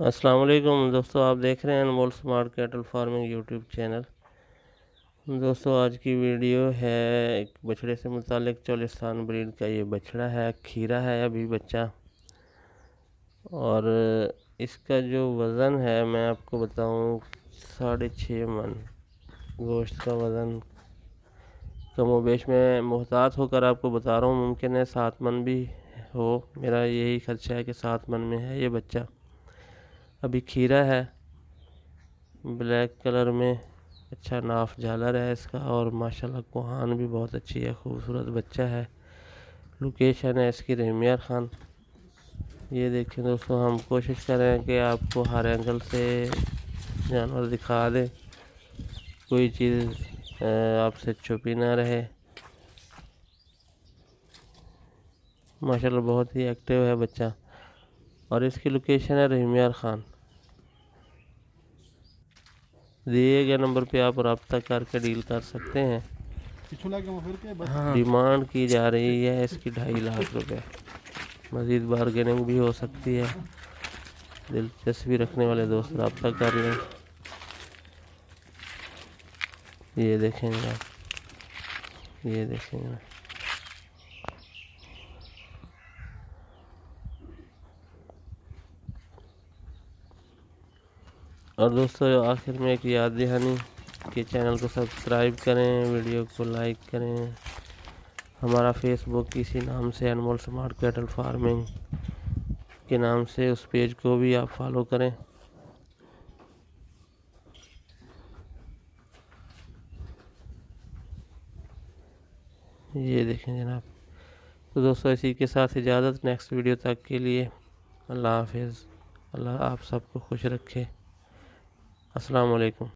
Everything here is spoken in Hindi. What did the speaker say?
अस्सलाम वालेकुम दोस्तों, आप देख रहे हैं Anmol smart cattle farming YouTube channel. दोस्तों, आज की वीडियो है एक बछड़े से मुतालिक। चोलिस्तान ब्रीड का ये बछड़ा है, खीरा है अभी बच्चा। और इसका जो वज़न है मैं आपको बताऊं, 6.5 मन गोश्त का वज़न। कमोबेश में मोहतात होकर आपको बता रहा हूँ, मुमकिन है 7 मन भी हो। मेरा यही खदशा है कि 7 मन में है ये बच्चा। अभी खीरा है, ब्लैक कलर में, अच्छा नाफ झालर है इसका, और माशाल्लाह कोहान भी बहुत अच्छी है, खूबसूरत बच्चा है। लोकेशन है इसकी रहमियार खान। ये देखें दोस्तों, हम कोशिश करें कि आपको हर एंगल से जानवर दिखा दें, कोई चीज़ आपसे छुपी ना रहे। माशाल्लाह बहुत ही एक्टिव है बच्चा। और इसकी लोकेशन है रहमियार खान। दिए गए नंबर पे आप रब्ता करके डील कर सकते हैं। डिमांड की जा रही है इसकी 2.5 लाख रुपए। मज़ीद बारगेनिंग भी हो सकती है। दिलचस्पी रखने वाले दोस्त रब्ता कर लें। ये देखेंगे आप, ये देखेंगे। और दोस्तों, आखिर में एक याद दहानी कि चैनल को सब्सक्राइब करें, वीडियो को लाइक करें। हमारा फेसबुक इसी नाम से, अनमोल स्मार्ट कैटल फार्मिंग के नाम से, उस पेज को भी आप फॉलो करें। ये देखें जनाब। तो दोस्तों, इसी के साथ इजाज़त, नेक्स्ट वीडियो तक के लिए अल्लाह हाफिज़। अल्लाह आप सबको खुश रखे। अस्सलाम वालेकुम।